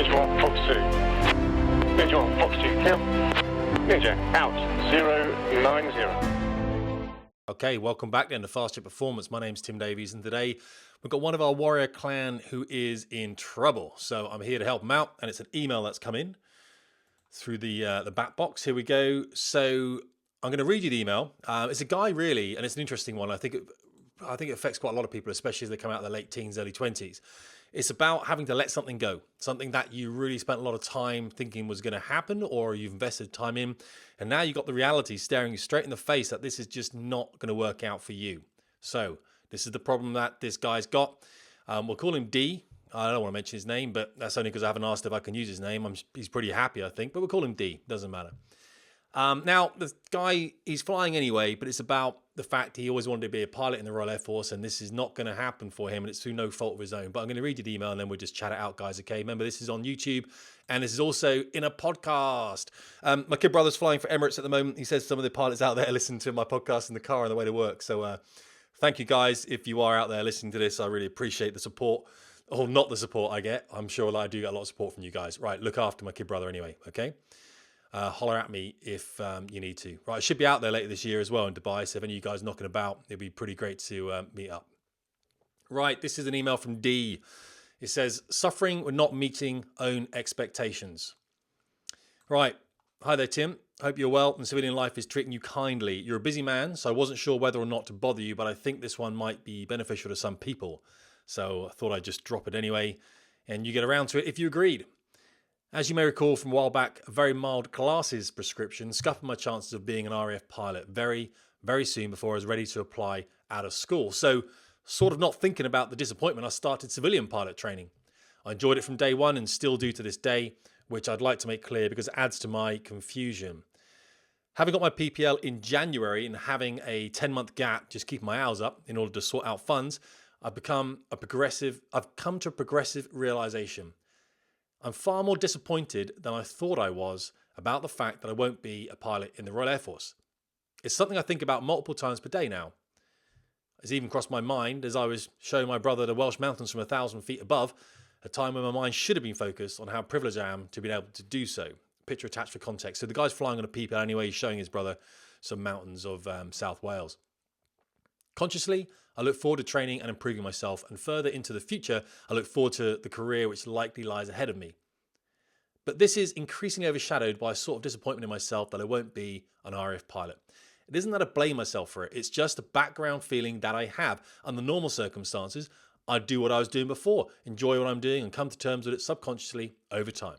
Visual Fox 2. Visual Fox 2, kill. Ninja, out, 090. Okay, welcome back then to Fast Jet Performance. My name's Tim Davies, and today we've got one of our warrior clan who is in trouble. So I'm here to help him out, and it's an email that's come in through the back box. Here we go. So I'm going to read you the email. It's a guy really, and it's an interesting one. I think it affects quite a lot of people, especially as they come out of their late teens, early 20s. It's about having to let something go, something that you really spent a lot of time thinking was going to happen, or you've invested time in, and now you've got the reality staring you straight in the face that this is just not going to work out for you. So this is the problem that this guy's got. We'll call him D. I don't want to mention his name, but that's only because I haven't asked if I can use his name. He's pretty happy, I think, but we'll call him D. Doesn't matter. Now, the guy, he's flying anyway, but it's about the fact he always wanted to be a pilot in the Royal Air Force, and this is not going to happen for him, and it's through no fault of his own. But I'm going to read you the email, and then we'll just chat it out, guys, okay? Remember, this is on YouTube, and this is also in a podcast. My kid brother's flying for Emirates at the moment. He says some of the pilots out there listen to my podcast in the car on the way to work. So thank you, guys. If you are out there listening to this, I really appreciate the support. Or not the support I get. I'm sure that I do get a lot of support from you guys. Right, look after my kid brother anyway, okay? Holler at me if you need to. Right, I should be out there later this year as well in Dubai, so if any of you guys knocking about, it'd be pretty great to meet up. Right, this is an email from D. It says, suffering with not meeting own expectations. Right, hi there, Tim. Hope you're well and civilian life is treating you kindly. You're a busy man, so I wasn't sure whether or not to bother you, but I think this one might be beneficial to some people. So I thought I'd just drop it anyway, and you get around to it if you agreed. As you may recall from a while back, a very mild glasses prescription scuppered my chances of being an RAF pilot very, very soon before I was ready to apply out of school. So, sort of not thinking about the disappointment, I started civilian pilot training. I enjoyed it from day one and still do to this day, which I'd like to make clear because it adds to my confusion. Having got my PPL in January and having a 10-month gap, just keeping my hours up in order to sort out funds, I've come to a progressive realization. I'm far more disappointed than I thought I was about the fact that I won't be a pilot in the Royal Air Force. It's something I think about multiple times per day now. It's even crossed my mind as I was showing my brother the Welsh mountains from 1,000 feet above, a time when my mind should have been focused on how privileged I am to be able to do so. Picture attached for context. So the guy's flying on a PPL anyway, he's showing his brother some mountains of South Wales. Consciously, I look forward to training and improving myself, and further into the future, I look forward to the career which likely lies ahead of me. But this is increasingly overshadowed by a sort of disappointment in myself that I won't be an RAF pilot. It isn't that I blame myself for it, it's just a background feeling that I have. Under normal circumstances, I'd do what I was doing before, enjoy what I'm doing, and come to terms with it subconsciously over time.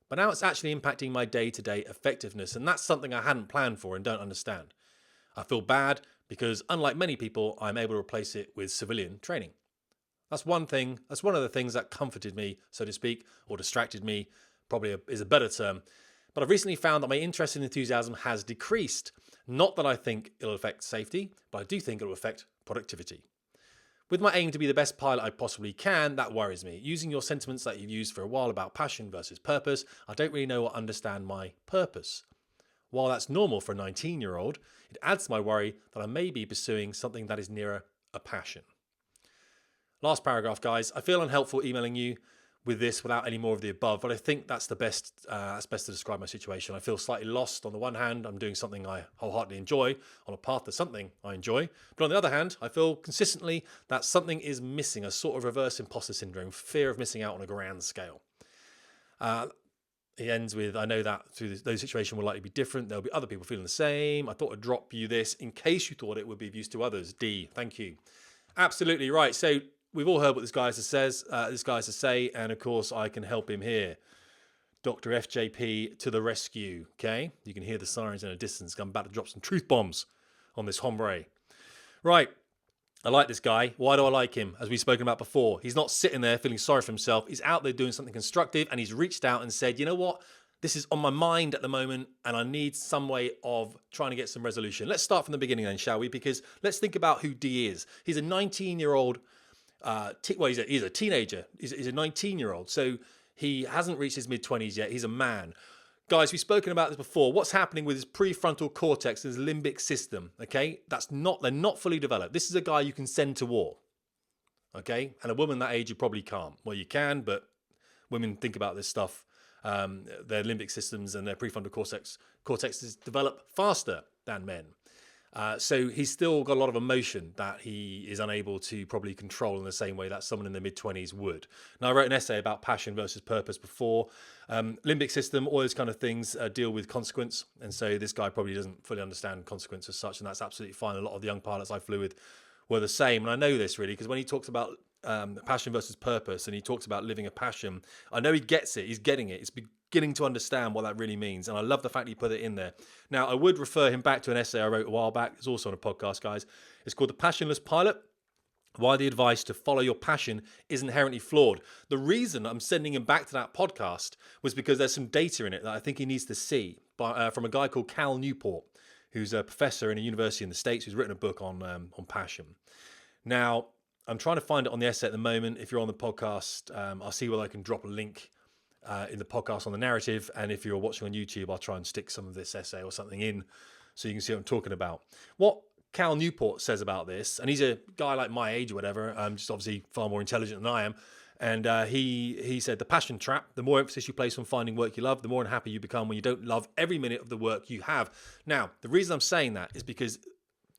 But now it's actually impacting my day-to-day effectiveness, and that's something I hadn't planned for and don't understand. I feel bad because, unlike many people, I'm able to replace it with civilian training. That's one of the things that comforted me, so to speak, or distracted me, probably is a better term. But I've recently found that my interest and enthusiasm has decreased. Not that I think it'll affect safety, but I do think it'll affect productivity. With my aim to be the best pilot I possibly can, that worries me. Using your sentiments that you've used for a while about passion versus purpose, I don't really know or understand my purpose. While that's normal for a 19-year-old, it adds to my worry that I may be pursuing something that is nearer a passion. Last paragraph, guys. I feel unhelpful emailing you with this without any more of the above, but I think that's best to describe my situation. I feel slightly lost. On the one hand, I'm doing something I wholeheartedly enjoy, on a path to something I enjoy. But on the other hand, I feel consistently that something is missing, a sort of reverse imposter syndrome, fear of missing out on a grand scale. He ends with, I know that through those situations will likely be different. There'll be other people feeling the same. I thought I'd drop you this in case you thought it would be of use to others. D, thank you. Absolutely right. So we've all heard what this guy has to say, and of course I can help him here. Dr. FJP to the rescue, okay? You can hear the sirens in a distance. I'm about to drop some truth bombs on this hombre. Right. I like this guy. Why do I like him? As we've spoken about before, he's not sitting there feeling sorry for himself. He's out there doing something constructive, and he's reached out and said, you know what? This is on my mind at the moment, and I need some way of trying to get some resolution. Let's start from the beginning then, shall we? Because let's think about who D is. He's a 19-year-old, he's a teenager. He's a 19-year-old, so he hasn't reached his mid-20s yet. He's a man. Guys, we've spoken about this before. What's happening with his prefrontal cortex, his limbic system, okay? They're not fully developed. This is a guy you can send to war, okay? And a woman that age, you probably can't. Well, you can, but women think about this stuff, their limbic systems and their prefrontal cortexes develop faster than men. So he's still got a lot of emotion that he is unable to probably control in the same way that someone in the mid-20s would. Now, I wrote an essay about passion versus purpose before. Limbic system, all those kind of things deal with consequence. And so this guy probably doesn't fully understand consequence as such, and that's absolutely fine. A lot of the young pilots I flew with were the same. And I know this really because when he talks about passion versus purpose and he talks about living a passion, I know he gets it. He's getting it. It's beginning to understand what that really means. And I love the fact he put it in there. Now, I would refer him back to an essay I wrote a while back. It's also on a podcast, guys. It's called The Passionless Pilot: Why the Advice to Follow Your Passion is Inherently Flawed. The reason I'm sending him back to that podcast was because there's some data in it that I think he needs to see from a guy called Cal Newport, who's a professor in a university in the States who's written a book on passion. Now, I'm trying to find it on the essay at the moment. If you're on the podcast, I'll see whether I can drop a link in the podcast on the narrative. And if you're watching on YouTube, I'll try and stick some of this essay or something in so you can see what I'm talking about. What Cal Newport says about this, and he's a guy like my age or whatever, just obviously far more intelligent than I am. And he said, the passion trap: the more emphasis you place on finding work you love, the more unhappy you become when you don't love every minute of the work you have. Now, the reason I'm saying that is because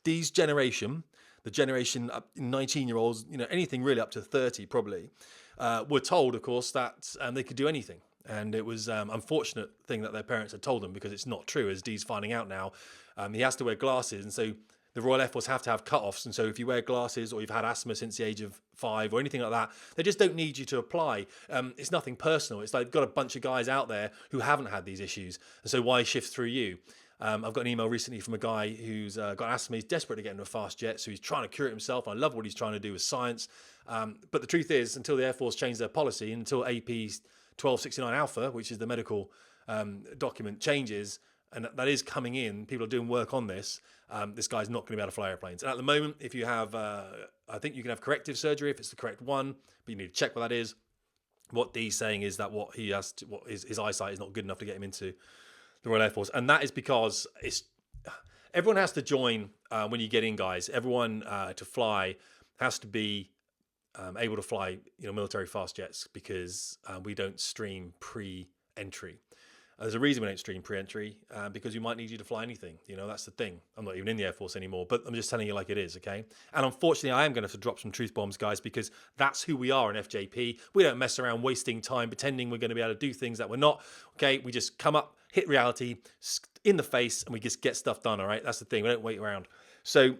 the generation 19-year-olds, anything really up to 30 probably, were told, of course, that they could do anything. And it was unfortunate thing that their parents had told them, because it's not true, as Dee's finding out now. He has to wear glasses, and so the Royal Air Force have to have cut-offs. And so if you wear glasses or you've had asthma since the age of 5 or anything like that, they just don't need you to apply. It's nothing personal. It's like they've got a bunch of guys out there who haven't had these issues. And so why shift through you? I've got an email recently from a guy who's got asthma. He's desperate to get into a fast jet, so he's trying to cure it himself. I love what he's trying to do with science. But the truth is, until the Air Force changed their policy, until AP 1269 Alpha, which is the medical document, changes, and that is coming in, people are doing work on this, this guy's not going to be able to fly airplanes. And at the moment, if you have, I think you can have corrective surgery if it's the correct one, but you need to check what that is. What Dee's saying is that his eyesight is not good enough to get him into the Royal Air Force, and that is because everyone has to join when you get in, guys. Everyone to fly has to be able to fly, military fast jets, because we don't stream pre-entry. There's a reason we don't stream pre-entry, because we might need you to fly anything. That's the thing. I'm not even in the Air Force anymore, but I'm just telling you like it is, okay? And unfortunately, I am going to have to drop some truth bombs, guys, because that's who we are in FJP. We don't mess around wasting time pretending we're going to be able to do things that we're not, okay? We just come up, hit reality in the face, and we just get stuff done, all right? That's the thing. We don't wait around. So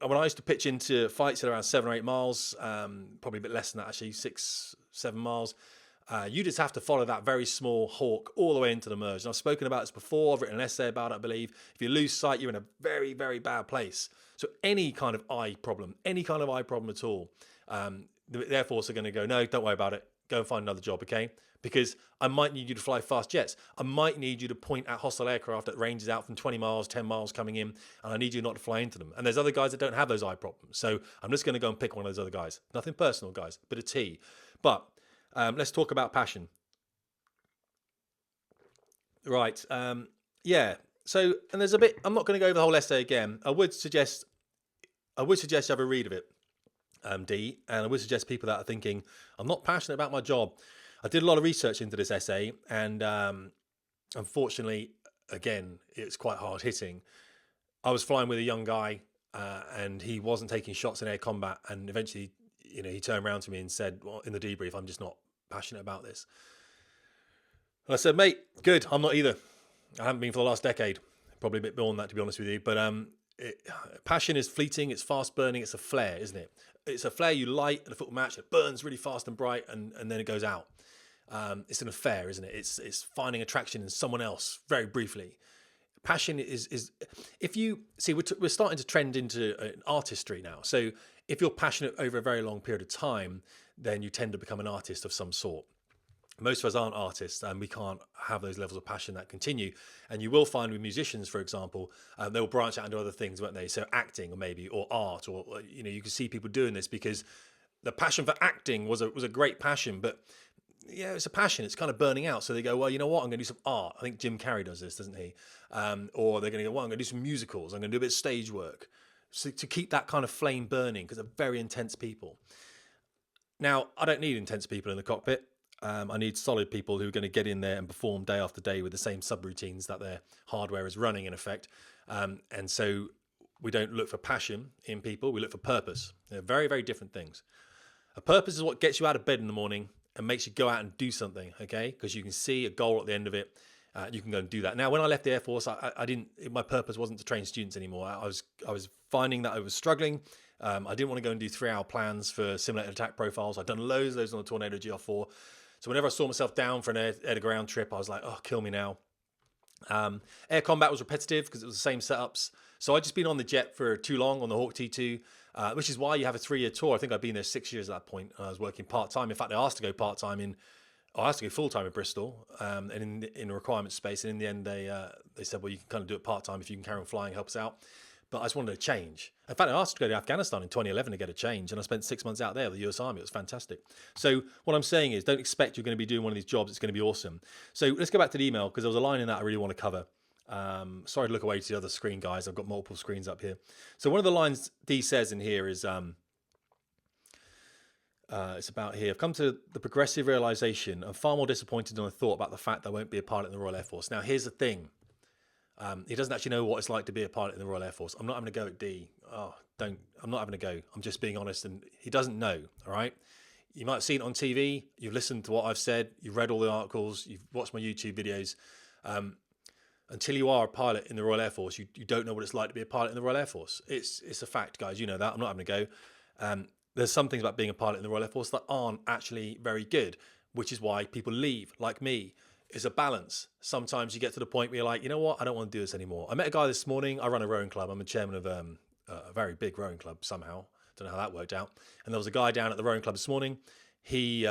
when I used to pitch into fights at around 7 or 8 miles, probably a bit less than that, actually, 6, 7 miles, you just have to follow that very small hawk all the way into the merge. And I've spoken about this before. I've written an essay about it, I believe. If you lose sight, you're in a very, very bad place. So any kind of eye problem at all, the Air Force are going to go, no, don't worry about it. Go and find another job, okay? Because I might need you to fly fast jets. I might need you to point at hostile aircraft that ranges out from 20 miles, 10 miles coming in, and I need you not to fly into them. And there's other guys that don't have those eye problems. So I'm just going to go and pick one of those other guys. Nothing personal, guys, bit of tea. But let's talk about passion. Right. Yeah. So, and there's a bit, I'm not going to go over the whole essay again. I would suggest you have a read of it, D, and I would suggest people that are thinking, I'm not passionate about my job. I did a lot of research into this essay, and unfortunately, again, it's quite hard hitting. I was flying with a young guy, and he wasn't taking shots in air combat, and eventually, he turned around to me and said, well, in the debrief, I'm just not passionate about this. And I said, mate, good, I'm not either. I haven't been for the last decade, probably a bit beyond that, to be honest with you. But passion is fleeting, it's fast burning, it's a flare, isn't it? It's a flare you light at a football match, it burns really fast and bright, and then it goes out. It's an affair, isn't it? It's finding attraction in someone else very briefly. Passion is if you see, we're starting to trend into artistry now. So if you're passionate over a very long period of time, then you tend to become an artist of some sort. Most of us aren't artists, and we can't have those levels of passion that continue. And you will find with musicians, for example, they'll branch out into other things, won't they? So acting, or maybe, or art, or you can see people doing this because the passion for acting was a great passion, but yeah, it's a passion. It's kind of burning out. So they go, well, you know what? I'm going to do some art. I think Jim Carrey does this, doesn't he? Or they're going to go, well, I'm going to do some musicals. I'm going to do a bit of stage work. So to keep that kind of flame burning, because they're very intense people. Now, I don't need intense people in the cockpit. I need solid people who are going to get in there and perform day after day with the same subroutines that their hardware is running in effect. And so we don't look for passion in people, we look for purpose. They're very, very different things. A purpose is what gets you out of bed in the morning and makes you go out and do something, okay? Because you can see a goal at the end of it. You can go and do that. Now, when I left the Air Force, I didn't. My purpose wasn't to train students anymore. I was finding that I was struggling. I didn't want to go and do 3-hour plans for simulated attack profiles. I'd done loads of those on the Tornado GR4. So whenever I saw myself down for an air-to-ground trip, I was like, oh, kill me now. Air combat was repetitive because it was the same setups. So I'd just been on the jet for too long on the Hawk T2, which is why you have a 3-year tour. I think I'd been there 6 years at that point. I was working part-time. In fact, I asked to go part-time I asked to go full-time in Bristol and in the requirement space. And in the end, they said, well, you can kind of do it part-time if you can carry on flying, help us out. But I just wanted a change. In fact, I asked to go to Afghanistan in 2011 to get a change, and I spent 6 months out there with the US Army. It was fantastic. So what I'm saying is, don't expect you're going to be doing one of these jobs. It's going to be awesome. So let's go back to the email, because there was a line in that I really want to cover. Sorry to look away to the other screen, guys. I've got multiple screens up here. So one of the lines Dee says in here is, it's about here. I've come to the progressive realization. I'm far more disappointed than I thought about the fact that I won't be a pilot in the Royal Air Force. Now, here's the thing. He doesn't actually know what it's like to be a pilot in the Royal Air Force. I'm not having a go at D. I'm not having a go. I'm just being honest. And he doesn't know, all right? You might have seen it on TV. You've listened to what I've said. You've read all the articles. You've watched my YouTube videos. Until you are a pilot in the Royal Air Force, you don't know what it's like to be a pilot in the Royal Air Force. It's a fact, guys. You know that. I'm not having a go. There's some things about being a pilot in the Royal Air Force that aren't actually very good, which is why people leave, like me. It's a balance. Sometimes you get to the point where you're like, you know what? I don't want to do this anymore. I met a guy this morning. I run a rowing club. I'm a chairman of a very big rowing club somehow. Don't know how that worked out. And there was a guy down at the rowing club this morning. He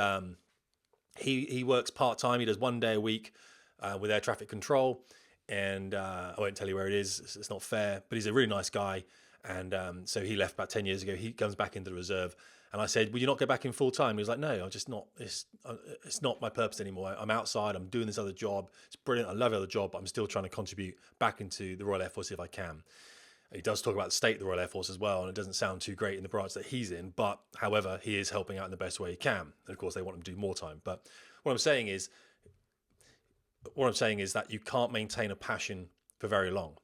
works part-time. He does 1 day a week with air traffic control. And I won't tell you where it is. It's not fair. But he's a really nice guy. And so he left about 10 years ago. He comes back into the reserve. And I said, will you not go back in full time? He was like, no, I'm just not. It's not my purpose anymore. I'm outside. I'm doing this other job. It's brilliant. I love the other job, but I'm still trying to contribute back into the Royal Air Force if I can. He does talk about the state of the Royal Air Force as well, and it doesn't sound too great in the branch that he's in. But however, he is helping out in the best way he can. And of course, they want him to do more time. But what I'm saying is that you can't maintain a passion for very long.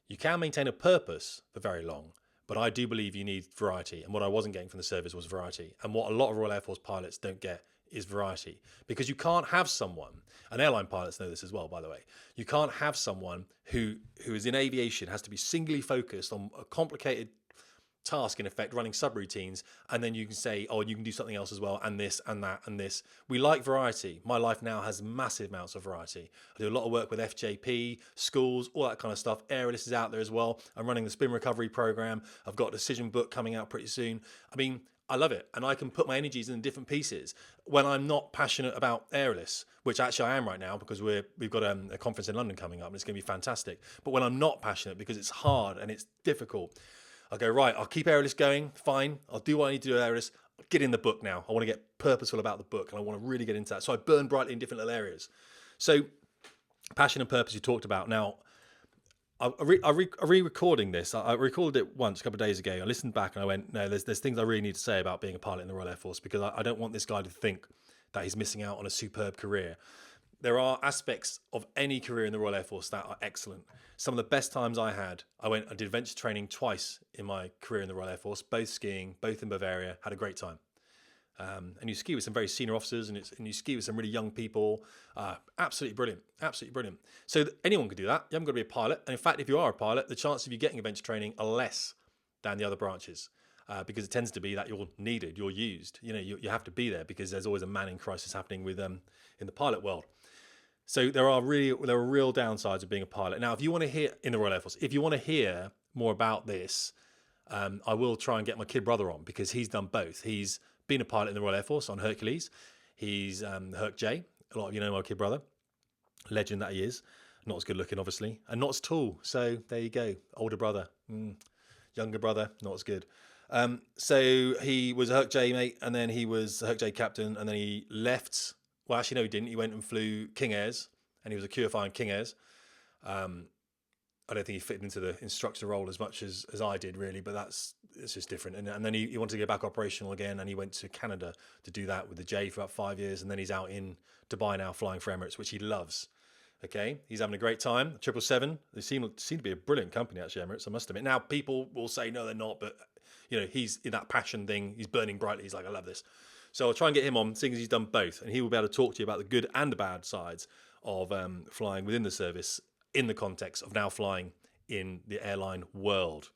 You can maintain a purpose for very long. But I do believe you need variety. And what I wasn't getting from the service was variety. And what a lot of Royal Air Force pilots don't get is variety. Because you can't have someone, and airline pilots know this as well, by the way, you can't have someone who is in aviation, has to be singly focused on a complicated task, in effect, running subroutines, and then you can say, oh, you can do something else as well, and this, and that, and this. We like variety. My life now has massive amounts of variety. I do a lot of work with FJP, schools, all that kind of stuff. Aerialist is out there as well. I'm running the spin recovery program. I've got a decision book coming out pretty soon. I mean, I love it, and I can put my energies in different pieces. When I'm not passionate about aerialists, which actually I am right now because we've got a conference in London coming up, and it's going to be fantastic. But when I'm not passionate because it's hard and it's difficult, I'll go, right, I'll keep aerialist going, fine. I'll do what I need to do with aerialist. I'll get in the book now. I want to get purposeful about the book, and I want to really get into that. So I burn brightly in different little areas. So passion and purpose you talked about. Now, I'm re-recording this. I recorded it once a couple of days ago. I listened back and I went, no, there's things I really need to say about being a pilot in the Royal Air Force, because I don't want this guy to think that he's missing out on a superb career. There are aspects of any career in the Royal Air Force that are excellent. Some of the best times I did adventure training twice in my career in the Royal Air Force, both skiing, both in Bavaria, had a great time. And you ski with some very senior officers, and you ski with some really young people. Absolutely brilliant, absolutely brilliant. So anyone could do that. You haven't got to be a pilot. And in fact, if you are a pilot, the chances of you getting adventure training are less than the other branches. Because it tends to be that you're needed, you're used. You know, you have to be there because there's always a manning crisis happening with in the pilot world. So there are real downsides of being a pilot. Now, if you want to hear in the Royal Air Force, if you want to hear more about this, I will try and get my kid brother on, because he's done both. He's been a pilot in the Royal Air Force on Hercules. He's Herc J. A lot of you know my kid brother, legend that he is. Not as good looking, obviously, and not as tall. So there you go, older brother, younger brother, not as good. So he was a Herc J mate, and then he was a Herc J captain, and then he left. Well, actually, no, he didn't. He went and flew King Airs, and he was a QFI on King Airs. I don't think he fit into the instructor role as much as I did, really, but it's just different. And then he wanted to get back operational again, and he went to Canada to do that with the J for about 5 years, and then he's out in Dubai now flying for Emirates, which he loves. Okay, he's having a great time. 777, they seem to be a brilliant company, actually, Emirates, I must admit. Now, people will say, no, they're not, but, he's in that passion thing. He's burning brightly. He's like, I love this. So I'll try and get him on, seeing as he's done both, and he will be able to talk to you about the good and the bad sides of flying within the service in the context of now flying in the airline world.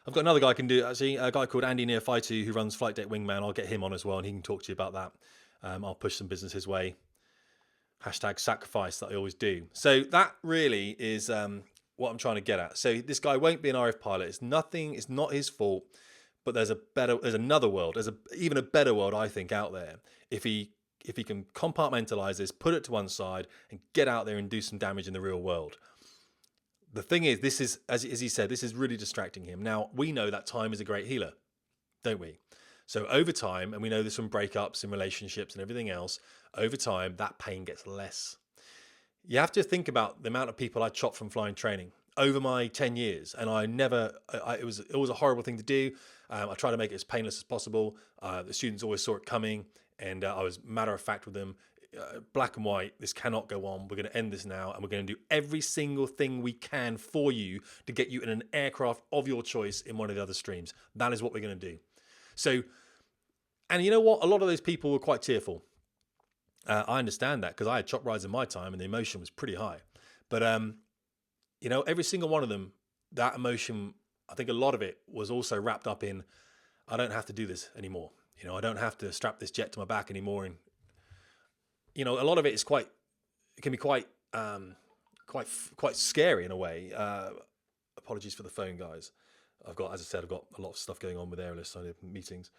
I've got another guy I can do, actually, a guy called Andy Neophytu who runs Flight Deck Wingman. I'll get him on as well, and he can talk to you about that. I'll push some business his way. #sacrifice that I always do. So that really is what I'm trying to get at. So this guy won't be an RF pilot. It's not his fault, but there's another world. There's even a better world, I think, out there. If he can compartmentalize this, put it to one side, and get out there and do some damage in the real world. The thing is, this is, as he said, this is really distracting him. Now, we know that time is a great healer, don't we? So over time, and we know this from breakups and relationships and everything else, over time, that pain gets less. You have to think about the amount of people I chopped from flying training over my 10 years. And it was a horrible thing to do. I tried to make it as painless as possible. The students always saw it coming, and I was matter of fact with them. Black and white, this cannot go on. We're going to end this now, and we're going to do every single thing we can for you to get you in an aircraft of your choice in one of the other streams. That is what we're going to do. So, and you know what? A lot of those people were quite tearful. I understand that, because I had chop rides in my time and the emotion was pretty high. But, every single one of them, that emotion, I think a lot of it was also wrapped up in, I don't have to do this anymore. I don't have to strap this jet to my back anymore. And, a lot of it can be quite scary in a way. Apologies for the phone, guys. I've got a lot of stuff going on with Airless, so meetings.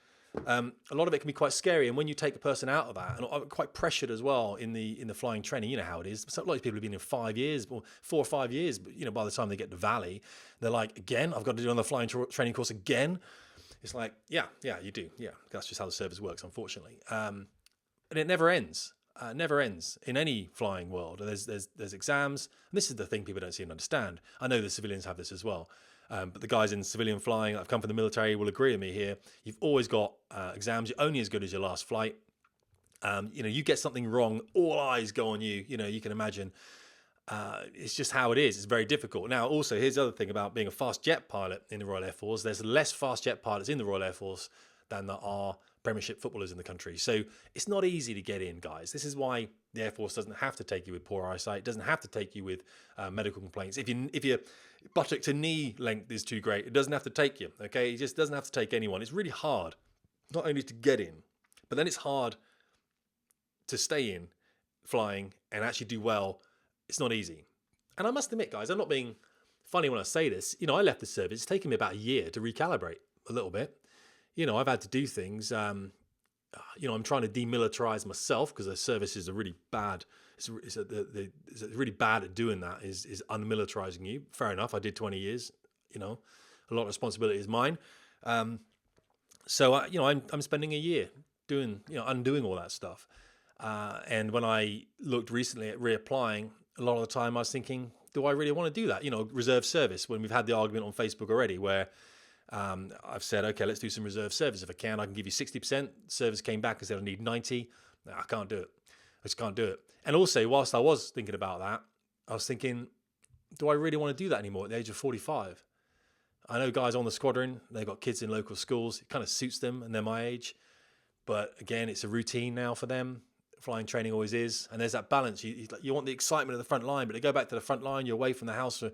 A lot of it can be quite scary, and when you take a person out of that, and I'm quite pressured as well in the flying training, you know how it is. So a lot of people have been in 5 years, or 4 or 5 years, but by the time they get to Valley, they're like, again, I've got to do another flying training course again. It's like, yeah, you do, yeah. That's just how the service works, unfortunately. And it never ends. Never ends in any flying world. There's exams, and this is the thing people don't seem to understand. I know the civilians have this as well. But the guys in civilian flying that have come from the military will agree with me here. You've always got exams. You're only as good as your last flight. You get something wrong, all eyes go on you. You can imagine. It's just how it is. It's very difficult. Now, also, here's the other thing about being a fast jet pilot in the Royal Air Force. There's less fast jet pilots in the Royal Air Force than there are Premiership footballers in the country. So it's not easy to get in, guys. This is why the Air Force doesn't have to take you with poor eyesight. It doesn't have to take you with medical complaints. If your buttock to knee length is too great, it doesn't have to take you. Okay, it just doesn't have to take anyone. It's really hard, not only to get in, but then it's hard to stay in flying and actually do well. It's not easy. And I must admit, guys, I'm not being funny when I say this. I left the service. It's taken me about a year to recalibrate a little bit. I've had to do things. I'm trying to demilitarize myself, because the services are really bad. It's really bad at doing that. Is unmilitarizing you. Fair enough. I did 20 years. A lot of responsibility is mine. So I'm spending a year doing undoing all that stuff. And when I looked recently at reapplying, a lot of the time I was thinking, do I really want to do that? Reserve service. When we've had the argument on Facebook already, where I've said, okay, let's do some reserve service. If I can give you 60%. Service came back and said I need 90. No, I can't do it. I just can't do it. And also, whilst I was thinking about that, I was thinking, do I really want to do that anymore at the age of 45? I know guys on the squadron, they've got kids in local schools. It kind of suits them, and they're my age. But again, it's a routine now for them. Flying training always is, and there's that balance. You want the excitement of the front line, but to go back to the front line, you're away from the house for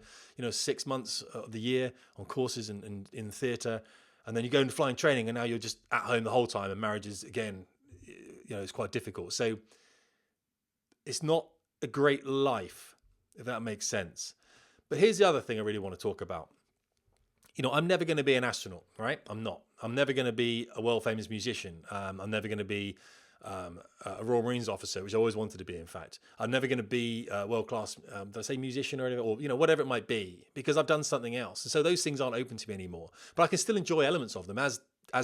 6 months of the year on courses and in theatre, and then you go into flying training, and now you're just at home the whole time. And marriages, again, it's quite difficult. So it's not a great life, if that makes sense. But here's the other thing I really want to talk about. I'm never going to be an astronaut, right? I'm not. I'm never going to be a world famous musician. I'm never going to be a Royal Marines officer, which I always wanted to be, in fact. I'm never going to be a world-class, did I say musician or whatever it might be, because I've done something else. And so those things aren't open to me anymore. But I can still enjoy elements of them, as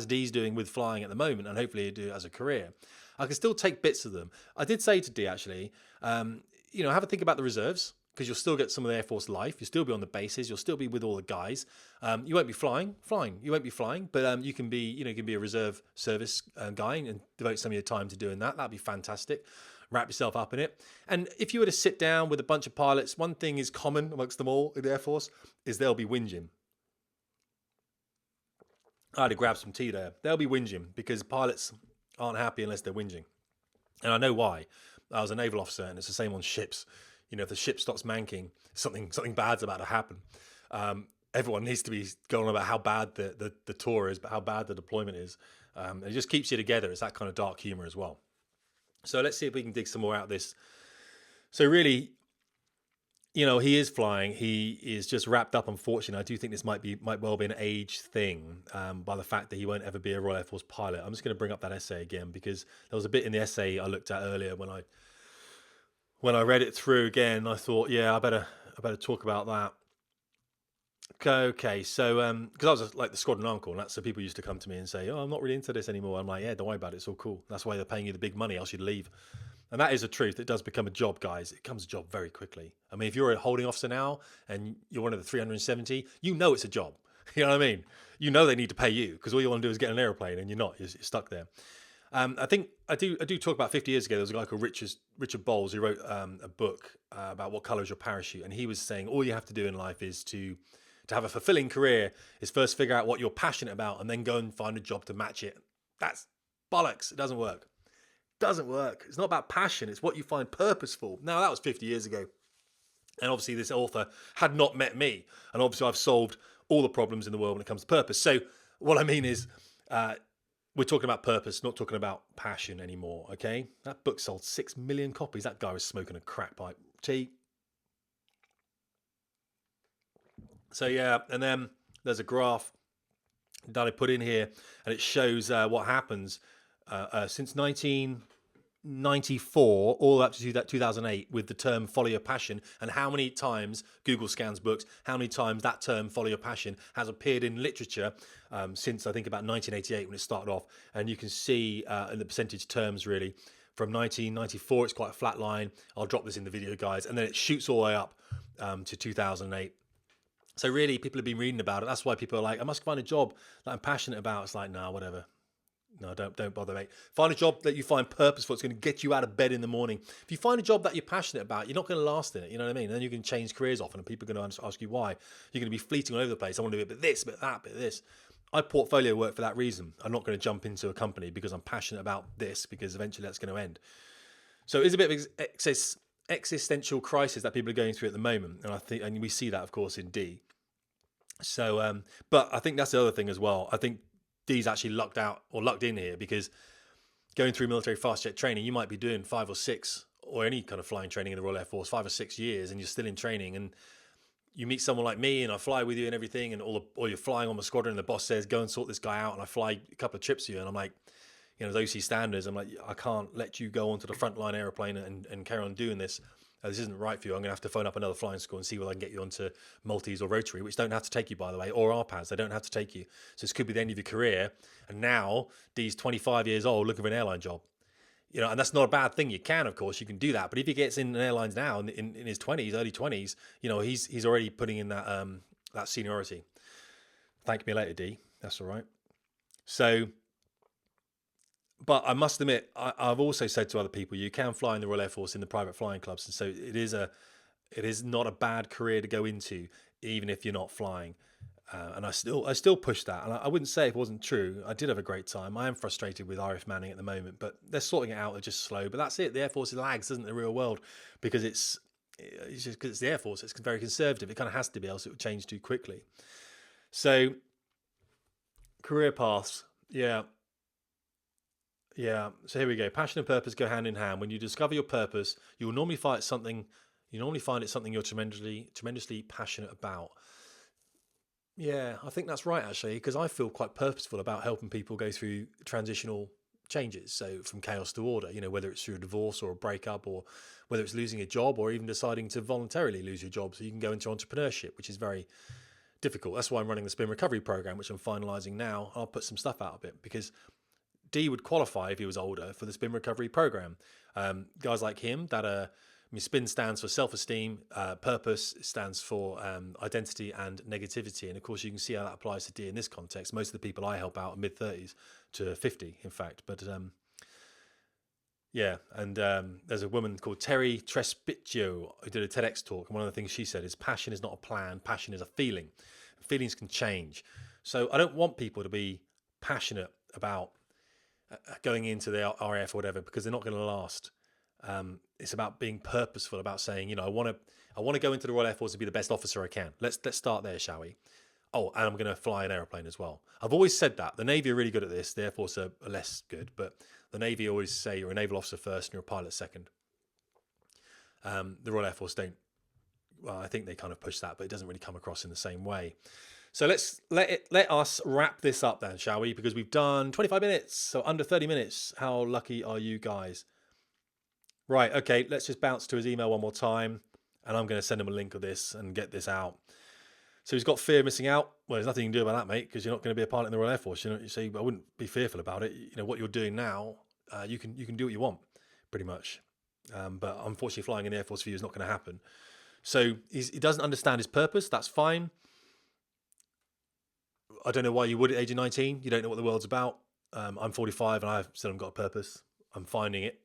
Dee's doing with flying at the moment, and hopefully do it as a career. I can still take bits of them. I did say to Dee, actually, have a think about the reserves, because you'll still get some of the Air Force life. You'll still be on the bases. You'll still be with all the guys. You won't be flying. You won't be flying, but you can be, you can be a reserve service guy and devote some of your time to doing that. That'd be fantastic. Wrap yourself up in it. And if you were to sit down with a bunch of pilots, one thing is common amongst them all in the Air Force is they'll be whinging. I had to grab some tea there. They'll be whinging because pilots aren't happy unless they're whinging. And I know why. I was a naval officer, and it's the same on ships. If the ship stops manking, something bad's about to happen. Everyone needs to be going on about how bad the tour is, but how bad the deployment is. It just keeps you together. It's that kind of dark humor as well. So let's see if we can dig some more out of this. So really, he is flying. He is just wrapped up, unfortunately. I do think this might well be an age thing by the fact that he won't ever be a Royal Air Force pilot. I'm just going to bring up that essay again because there was a bit in the essay I looked at earlier when I read it through again. I thought, yeah, I better talk about that. Okay, so because I was like the squadron uncle, and that's so people used to come to me and say, "Oh, I'm not really into this anymore." I'm like, "Yeah, don't worry about it. It's all cool. That's why they're paying you the big money. Else you'd leave." And that is the truth. It does become a job, guys. It becomes a job very quickly. I mean, if you're a holding officer now and you're one of the 370, it's a job. You know what I mean? They need to pay you because all you want to do is get an airplane, and you're not. You're stuck there. I think I do talk about 50 years ago. There was a guy called Richard Bowles who wrote a book about what color is your parachute, and he was saying all you have to do in life is to have a fulfilling career is first figure out what you're passionate about and then go and find a job to match it. That's bollocks. It doesn't work. It's not about passion. It's what you find purposeful. Now, that was 50 years ago. And obviously this author had not met me. And obviously I've solved all the problems in the world when it comes to purpose. So what I mean is we're talking about purpose, not talking about passion anymore, okay? That book sold 6 million copies. That guy was smoking a crack pipe. Tea. So yeah, and then there's a graph that I put in here, and it shows what happens since 1994 all up to 2008 with the term "follow your passion," and how many times Google scans books, how many times that term "follow your passion" has appeared in literature since I think about 1988 when it started off, and you can see in the percentage terms really. From 1994, it's quite a flat line. I'll drop this in the video, guys, and then it shoots all the way up to 2008. So really, people have been reading about it. That's why people are like, I must find a job that I'm passionate about. It's like, nah, whatever. No, don't bother, mate. Find a job that you find purposeful. It's going to get you out of bed in the morning. If you find a job that you're passionate about, you're not going to last in it. You know what I mean? And then you can change careers often, and people are going to ask you why. You're going to be fleeting all over the place. I want to do a bit of this, a bit of that, a bit of this. I portfolio work for that reason. I'm not going to jump into a company because I'm passionate about this, because eventually that's going to end. So it's a bit of existential crisis that people are going through at the moment, and we see that, of course, in D. So, but I think that's the other thing as well. I think D's actually lucked in here because going through military fast jet training, you might be doing 5 or 6 or any kind of flying training in the Royal Air Force, 5 or 6 years, and you're still in training. And you meet someone like me, and I fly with you and everything, and or you're flying on the squadron, and the boss says, "Go and sort this guy out," and I fly a couple of trips with you, and I'm like, those OC standards, I'm like, I can't let you go onto the frontline airplane and carry on doing this. This isn't right for you. I'm going to have to phone up another flying school and see whether I can get you onto Maltese or Rotary, which don't have to take you, by the way, or RPAS. They don't have to take you. So this could be the end of your career. And now D's 25 years old looking for an airline job. And that's not a bad thing. You can, of course, you can do that. But if he gets in airlines now in his 20s, early 20s, he's already putting in that seniority. Thank me later, D. That's all right. So, but I must admit, I've also said to other people, you can fly in the Royal Air Force in the private flying clubs, and so it is not a bad career to go into, even if you're not flying. And I still push that, and I wouldn't say it wasn't true. I did have a great time. I am frustrated with RAF Manning at the moment, but they're sorting it out. They're just slow, but that's it. The Air Force lags, isn't the real world, because it's just because it's the Air Force. It's very conservative. It kind of has to be, else it would change too quickly. So, career paths, yeah. So here we go. Passion and purpose go hand in hand. When you discover your purpose, you will normally find it something you're tremendously passionate about. Yeah, I think that's right, actually, because I feel quite purposeful about helping people go through transitional changes. So from chaos to order, whether it's through a divorce or a breakup, or whether it's losing a job, or even deciding to voluntarily lose your job so you can go into entrepreneurship, which is very difficult. That's why I'm running the spin recovery program, which I'm finalizing now. I'll put some stuff out of it because D would qualify if he was older for the spin recovery program. Guys like him that are I mean, SPIN stands for self-esteem, purpose stands for identity and negativity. And of course, you can see how that applies to D in this context. Most of the people I help out are mid-30s to 50, in fact. But yeah, and there's a woman called Terry Trespicchio who did a TEDx talk. And one of the things she said is passion is not a plan, passion is a feeling. Feelings can change. So I don't want people to be passionate about going into the RAF or whatever, because they're not going to last. It's about being purposeful, about saying, you know, I want to go into the Royal Air Force and be the best officer I can. Let's start there, shall we? Oh, and I'm going to fly an aeroplane as well. I've always said that. The Navy are really good at this. The Air Force are less good, but the Navy always say you're a naval officer first and you're a pilot second. The Royal Air Force don't. Well, I think they kind of push that, but it doesn't really come across in the same way. So let us wrap this up then, shall we? Because we've done 25 minutes, so under 30 minutes. How lucky are you guys? Right, okay, let's just bounce to his email one more time, and I'm going to send him a link of this and get this out. So he's got fear of missing out. Well, there's nothing you can do about that, mate, because you're not going to be a pilot in the Royal Air Force. You know, so I wouldn't be fearful about it. You know what you're doing now. You can do what you want, pretty much. But unfortunately, flying in the Air Force for you is not going to happen. So he doesn't understand his purpose. That's fine. I don't know why you would at age of 19. You don't know what the world's about. I'm 45 and I still haven't got a purpose. I'm finding it.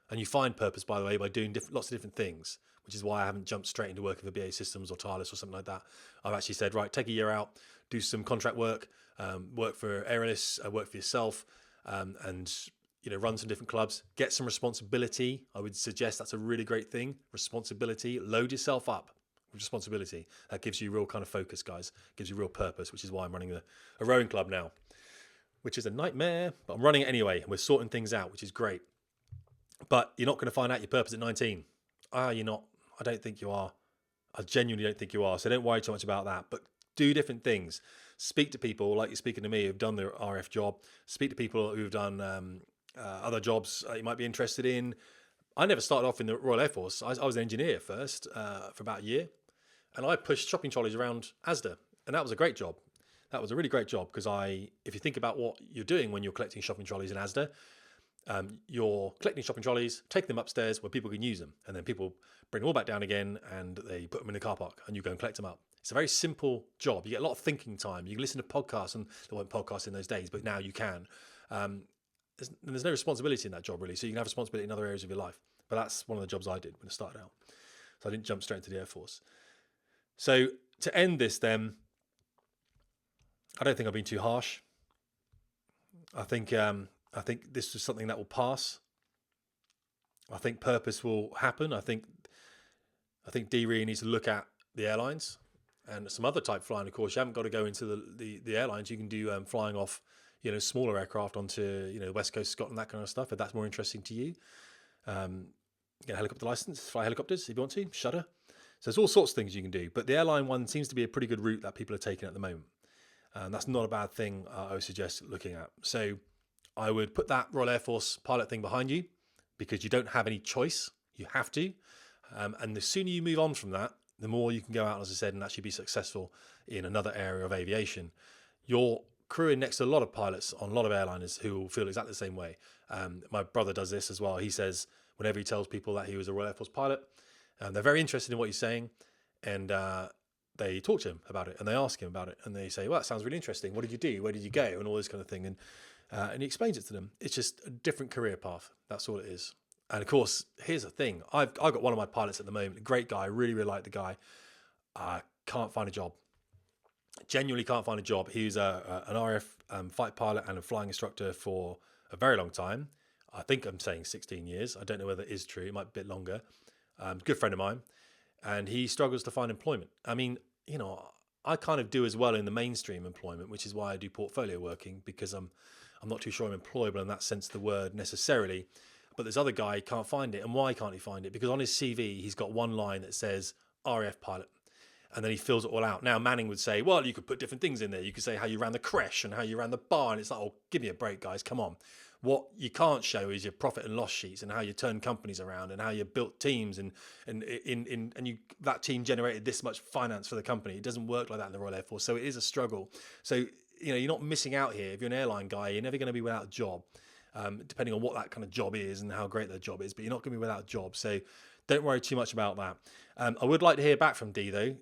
And you find purpose, by the way, by doing lots of different things, which is why I haven't jumped straight into working for BAE Systems or Thales or something like that. I've actually said, right, take a year out, do some contract work, work for Aerialist, work for yourself, and you know, run some different clubs, get some responsibility. I would suggest that's a really great thing. Responsibility, load yourself up with responsibility. That gives you real kind of focus, guys. Gives you real purpose, which is why I'm running a rowing club now, which is a nightmare, but I'm running it anyway. We're sorting things out, which is great. But you're not going to find out your purpose at 19. You're not. I don't think you are. I genuinely don't think you are. So don't worry too much about that. But do different things. Speak to people like you're speaking to me who've done the RF job. Speak to people who've done other jobs you might be interested in. I never started off in the Royal Air Force. I was an engineer first for about a year. And I pushed shopping trolleys around Asda. And that was a great job. That was a really great job because if you think about what you're doing when you're collecting shopping trolleys in Asda, you're collecting shopping trolleys, taking them upstairs where people can use them. And then people bring them all back down again and they put them in the car park and you go and collect them up. It's a very simple job. You get a lot of thinking time. You can listen to podcasts, and there weren't podcasts in those days, but now you can. There's no responsibility in that job really. So you can have responsibility in other areas of your life. But that's one of the jobs I did when I started out. So I didn't jump straight into the Air Force. So to end this then, I don't think I've been too harsh. I think this is something that will pass. I think purpose will happen. I think D really needs to look at the airlines and some other type flying. Of course, you haven't got to go into the airlines. You can do flying off, you know, smaller aircraft onto, you know, the West Coast of Scotland, that kind of stuff. If that's more interesting to you, get a helicopter license, fly helicopters if you want to. Shudder. So there's all sorts of things you can do. But the airline one seems to be a pretty good route that people are taking at the moment. That's not a bad thing. I would suggest looking at. So I would put that Royal Air Force pilot thing behind you because you don't have any choice. You have to. And the sooner you move on from that, the more you can go out, as I said, and actually be successful in another area of aviation. You're crewing next to a lot of pilots on a lot of airliners who will feel exactly the same way. My brother does this as well. He says whenever he tells people that he was a Royal Air Force pilot, they're very interested in what he's saying, and they talk to him about it and they ask him about it and they say, well, that sounds really interesting. What did you do? Where did you go? And all this kind of thing. And he explains it to them. It's just a different career path. That's all it is. And of course, here's the thing. I've got one of my pilots at the moment, a great guy. I really, really like the guy. I can't find a job. Genuinely can't find a job. He was an RF fight pilot and a flying instructor for a very long time. I think I'm saying 16 years. I don't know whether it is true. It might be a bit longer. Good friend of mine. And he struggles to find employment. I mean, you know, I kind of do as well in the mainstream employment, which is why I do portfolio working, because I'm not too sure I'm employable in that sense of the word necessarily. But this other guy can't find it. And why can't he find it? Because on his CV, he's got one line that says RAF pilot. And then he fills it all out. Now, Manning would say, well, you could put different things in there. You could say how you ran the creche and how you ran the bar. And it's like, oh, give me a break, guys. Come on. What you can't show is your profit and loss sheets and how you turn companies around and how you built teams and you that team generated this much finance for the company. It doesn't work like that in the Royal Air Force. So it is a struggle. So, you know, you're not missing out here. If you're an airline guy, you're never going to be without a job. depending on what that kind of job is and how great that job is. But you're not going to be without a job, so don't worry too much about that. I would like to hear back from D though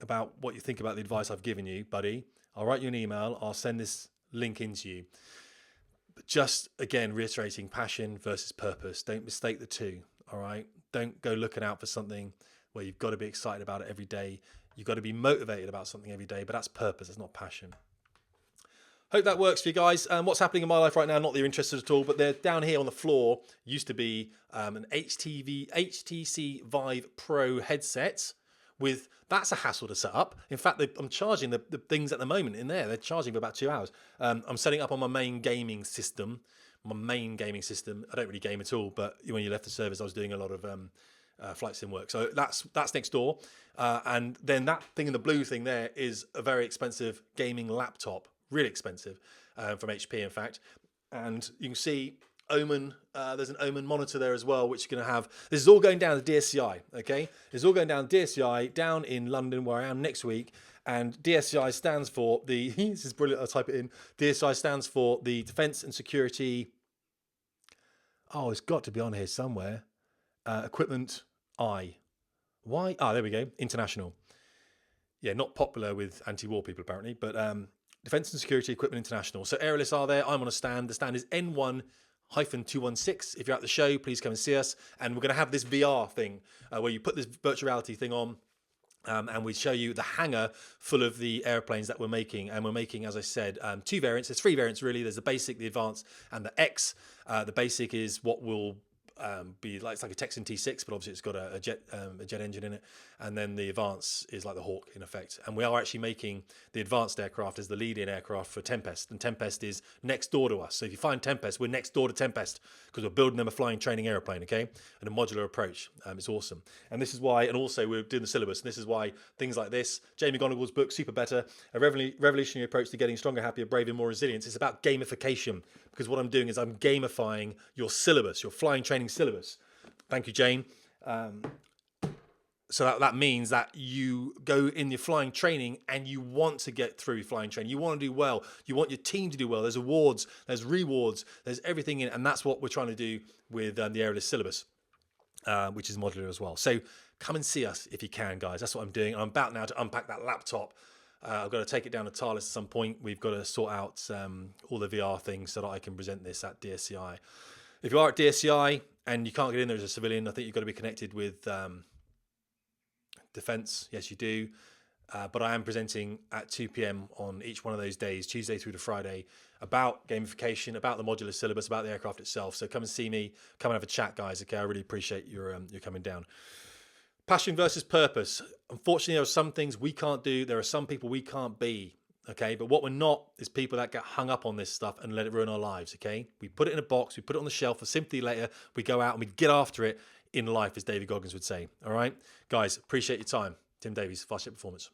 about what you think about the advice I've given you, buddy. I'll write you an email. I'll send this link into you. But just again, reiterating passion versus purpose. Don't mistake the two. All right. Don't go looking out for something where you've got to be excited about it every day. You've got to be motivated about something every day, but that's purpose. It's not passion. Hope that works for you guys. What's happening in my life right now, not that you're interested at all, but they're down here on the floor. Used to be an HTC Vive Pro headset with, that's a hassle to set up. In fact, I'm charging the things at the moment in there. They're charging for about 2 hours. I'm setting up on my main gaming system. I don't really game at all, but when you left the service, I was doing a lot of flight sim work. So that's next door. And then that thing in the blue thing there is a very expensive gaming laptop. Really expensive, from HP in fact. And you can see Omen, there's an Omen monitor there as well, which you're going to have. This is all going down to DSCI, okay? This is all going down to DSCI down in London, where I am next week. And DSCI stands for the, this is brilliant, I'll type it in. DSCI stands for the Defence and Security, oh, it's got to be on here somewhere. Equipment I. Why? Ah, there we go, International. Yeah, not popular with anti-war people apparently, but Defence and Security Equipment International. So aerialists are there. I'm on a stand. The stand is N1-216. If you're at the show, please come and see us. And we're going to have this VR thing where you put this virtual reality thing on and we show you the hangar full of the airplanes that we're making. And we're making, as I said, 2 variants. There's 3 variants really. There's the basic, the advanced, and the X. The basic is what will be like, it's like a Texan T6, but obviously it's got a jet engine in it, and then the advance is like the Hawk in effect. And we are actually making the advanced aircraft as the lead-in aircraft for Tempest, and Tempest is next door to us. So if you find Tempest, we're next door to Tempest because we're building them a flying training airplane, okay, and a modular approach. It's awesome. And this is why, and also we're doing the syllabus, and this is why things like this, Jamie McGonigal's book Super Better, a revolutionary approach to getting stronger, happier, braver, more resilient. It's about gamification, because what I'm doing is I'm gamifying your syllabus, your flying training syllabus. Thank you, Jane. So that means that you go in your flying training and you want to get through your flying training. You want to do well. You want your team to do well. There's awards, there's rewards, there's everything in it. And that's what we're trying to do with the aerialist syllabus, which is modular as well. So come and see us if you can, guys. That's what I'm doing. I'm about now to unpack that laptop. I've got to take it down to Thales at some point. We've got to sort out all the VR things so that I can present this at DSCI. If you are at DSCI and you can't get in there as a civilian, I think you've got to be connected with Defence. Yes, you do. But I am presenting at 2 p.m. on each one of those days, Tuesday through to Friday, about gamification, about the modular syllabus, about the aircraft itself. So come and see me. Come and have a chat, guys. Okay, I really appreciate your coming down. Passion versus purpose. Unfortunately, there are some things we can't do. There are some people we can't be. Okay, but what we're not is people that get hung up on this stuff and let it ruin our lives. Okay, we put it in a box, we put it on the shelf, and simply later we go out and we get after it in life, as David Goggins would say. All right, guys, appreciate your time. Tim Davies, Fast Jet Performance.